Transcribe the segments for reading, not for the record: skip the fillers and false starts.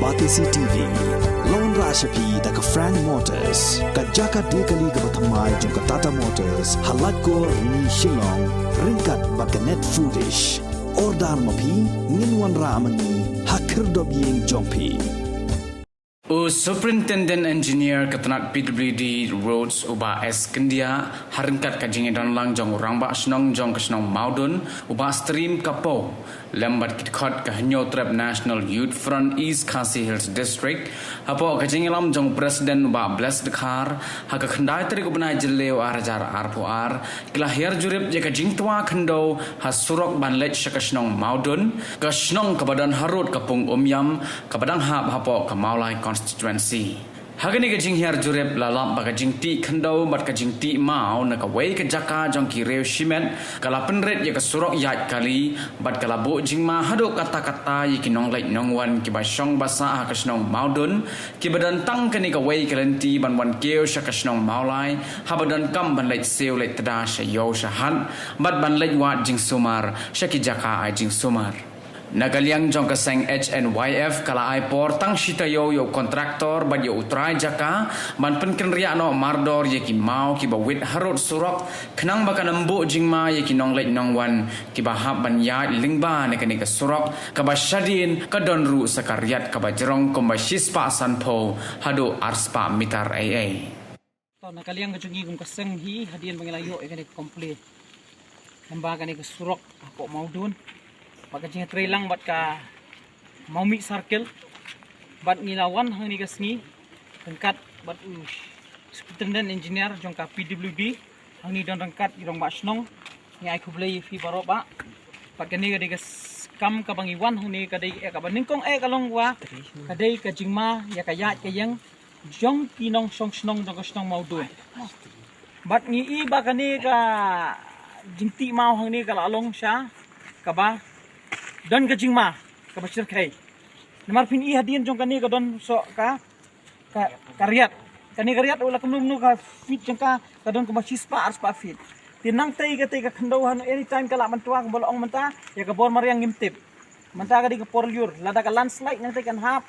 Batisi TV, Lone Rashapi da ka Frank Motors, ka Jaka Dekali ka Bathamai jong ka Tata Motors, Halat ko ni Shillong, ringkat ba ka Net Foodish, Ordar Mapi, Ninwan Ramani, Hakir Dobyeng Jongpi. Superintendent Engineer Katanak PWD Roads Uba S Kendia haringkat kajing dan lang jong rangba snong jong kesnong maudun uba stream kapo lembat kitkot ke Hanyo Trap National Youth Front East Khasi Hills District hapo kajing lam jong Presiden uba Bless Dekhar haka khandai tari ubnai jileu arajar arpuar kilahir jurip je kajing tua khendo hasurok banlet syakasnong maudun kasnong kebadan harut kapung umyam kabadang hap hapo kamaulai constituency. Hagani kajing hiar jurep lalap baka jing ti khandau bat kajing ti mau na kawai ke jaka jong ki reu shimen kala penret ya kasurok yat kali bat kala bo jing ma hado kata-kata yi kinong lait nongwan ki ba syong basa ha kasnong maudun ki badan tang kani kawai kalenti ban wan keu sha kasnong maulai ha badan kam ban lait seu lait tada sha yo shahan bat ban lait wat jing sumar sha ki jaka ai jing sumar. Nagaliang jong kaseng HNYF kala ai por tang shitayo yo kontraktor bad yo utrai jaka man penken ria no mardor ye ki mau ki ba wit harut surok khnang baka nambu jingma ye ki nong lait nong wan ki ba hab ban ya lingba ne kani ka surok ka ba shadin ka don ru sakariat ka ba jerong kom ba shispa sanpho hado arspa mitar AA to nagaliang gajungi kum kaseng hi hadian bangilayo e kani komple hamba kani ka surok ako maudun pagkajing trailang bat ka maumi circle bat nilawan hang ni kasni rengkat bat superintendent engineer jong ka PWD hang ni don rengkat irong ba snong ni ai kublai fi baroba pagkani ka kam ka bangiwan hang ni ka dei ka baningkong kalong wa ka dei ka jingma ya ka ya yang jong kinong song snong jong snong maudu bat ni iba kani ka jingti mau hang ni ka lalong sya ka ba don kajing ma ka basir kai namar pin i hadian jong kani ka don so ka karyat kani karyat ula kumnu ka fit jong ka don ka basispa ars pa fit tinang tai ka khandauhan anytime kala mantua ka bolong manta ya ka bor mariang ngimtip manta ka di ka porlyur lada ka landslide nang tai kan hap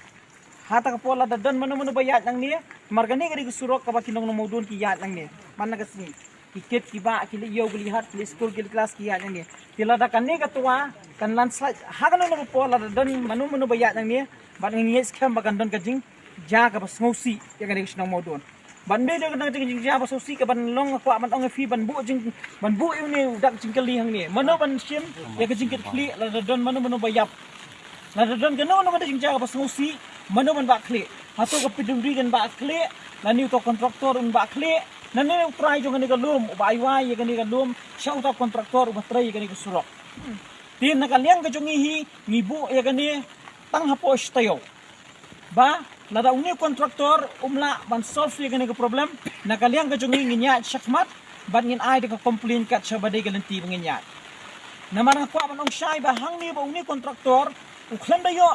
hata ka pola da don manu bayat nang ni margani ka di surok ka bakinong no modun ki yat nang ni man na kasni ikit kiba kili yo lihat kili school kili kelas ki yat nang ni tila da kani ka tua kan landslide hagan no pola da don manu bayat nang ni ban ngi scam bakan don kajing ja ka bas ngosi ya kan isnong modun ban be de kan jing ja bas ngosi ka ban long ko ban ong fi ban bu jing ban bu ni dak jingkeli hang ni manu ban sim ya ka jingkit kli la da don manu bayap la da don kan no ka jing ja bas ngosi manu ban ba kli hato ka piduri kan ba kli la ni to kontraktor un ba kli nani try jong ni ka lum ba iwai ya kan ni ka lum siya uta kontraktor ba try kan ni ka surok tin nakaliang ka jong hi ngibu ya kan ni tang hapo tayo ba lada uni kontraktor umla ban solve ya kan ni ka problem nakaliang ka jong nginya syakmat ban ngin ai de ka complain kat sa badai galanti banginya namar ko ban ong syai ba hang ni ba uni kontraktor uklan dayo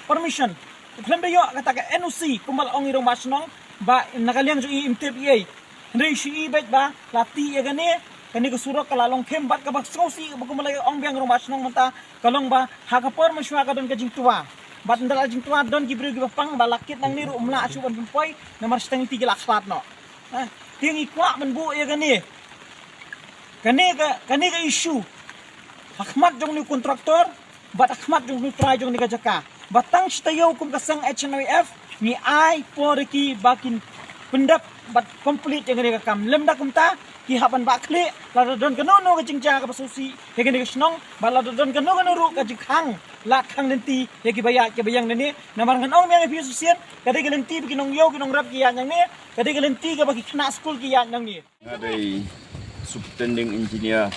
permission uklan dayo kata ka NOC kumal ong irong masnong ba nakaliang jong imtip ei ndai shi bet ba lati ya kan ni kani ko surok kalalong kem bat ka bak sosi ba kumalay ong biang rong masnong manta kalong ba hakapor maswa ka don ka jing tua bat ndala jing tua don gibru gibapang balakit nang niru umla asuban pumpoy namar stang 3 lakspat no ting ikwa man bu ya kani ka issue hakmat jong ni kontraktor bat hakmat jong ni try jong ni ka jaka batang stayo kum kasang HNYF ni ai poriki bakin pendap bat complete yang ni ka kam lemda kumta ki haban ba kle la don kano no ka jingja ka pasusi he ni snong ba la don kano ru ka jikhang la khang lenti he ki bayang ni namar ngan ong yang fi susien ka de lenti bikinong yo kinong rap ki yang ni ka de lenti ka baki khna school ki yang ni ngadai superintendent engineer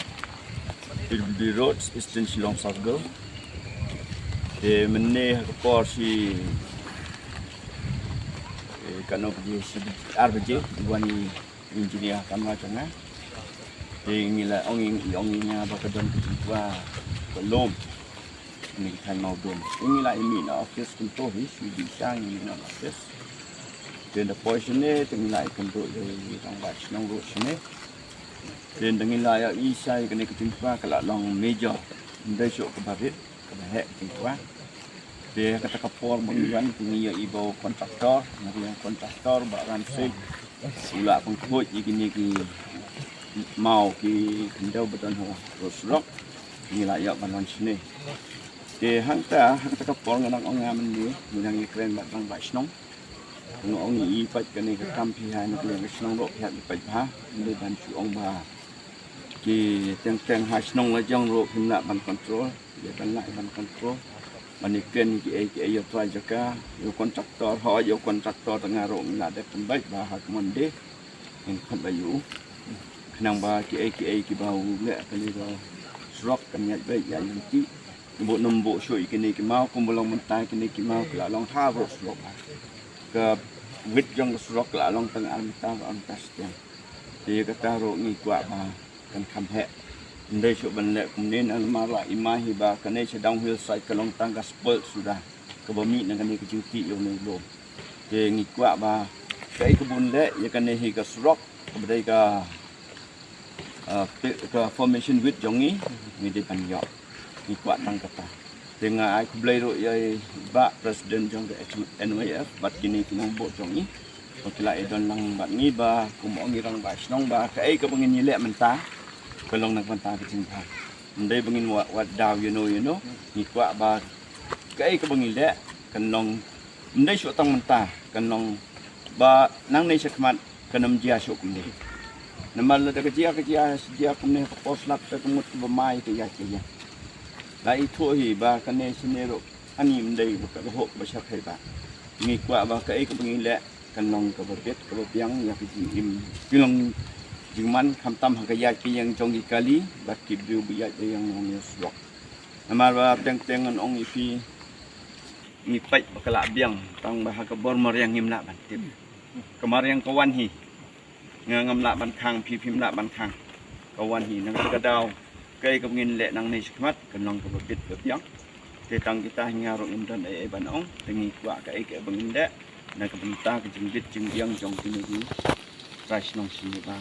di roads eastern Shillong South Go de menne ko si kano pergi RBJ wani engineer kamera changa ngila ongnya bakadon ketua belum ni kan mau don ngila ini na office kunto hi di sang ni na office then the portion ne ngila kunto di tang batch nang ro sine then ngila ya isa kene ketua kala long meja ndai syok ke babit ke hek ketua Dia kata kapor mengiwan punya ibu kontraktor, yang kontraktor baran sih, ulah pengkut ini ki mau ki kendau beton terus rock ni layak balon sini. Dia hangta kapor ngan orang ni yang keren batang basnong. Ngong ni ipat kan ni kampi hai nak leng basnong rok hat ipat ha, ni ban chu ong ba. Ki teng hasnong la jang rok himna ban kontrol, dia ban lai ban kontrol. Manikan ki tuai jaka yo kontraktor ho yo kontraktor tengah ro ngila de pembaik bahak monde in khat bayu kenang ba ki bau le kali ro srok kan nyat baik ya yanti bo nombo soi kini ki mau kumbulong mentai kini ki mau kala long tha ro srok ke wit jong srok la long teng an ta on tas yang dia kata ro ngi kwa ba kan kham he Ndai syuk banlek kemudian almarah imahi ba kene sedang hillside kelong tangga spurt sudah kebami dengan ni kecuti yo ni belum. Ke ngikwa ba kai kebun lek ya kene hi ka surok kebedai ka formation with jongi ni di panjok. Ngikwa tang kata. Dengan ai kublai ro ya ba presiden jong ke NYF bat kini kinong bot jongi. Okila edon lang bat ni ba kumong irang ba snong ba kai ka pengin nyilek mentah. Kalau nak mentah kecinta, ndai bengin wat daw you know, ni kuat ba, kai ke bengin lek, kenong, ndai syuk tang mentah, kenong, ba nang ni sekmat kenam jia syuk kumni. Namal ada kerja kumni pos lak terkemut ke bermai ke ya. Lai itu hi ba kene senero, ani ndai buka hok besar hai ba. Ni kuat ba kai ke bengin lek, kenong ke berbet ke berpiang ya kecil pilong Juman kamtam hakayat ki yang jongi kali bakib du biyat yang ngong swak. Namar ba teng-tengan ong ipi ngipai bakala biang tang bah ka bor mar yang ngimla ban tip. Kemar yang kawan hi ngam la ban khang pi mla ban khang. Kawan hi nang ka daw kai ka ngin le nang ni skmat kanong ka bit biang. Te tang kita ngarok imdan ai ban ong tengi kwa ka ai ka bangin de na ka benta ka jingbit jingbiang jong kini ni. Rasnong sini ba.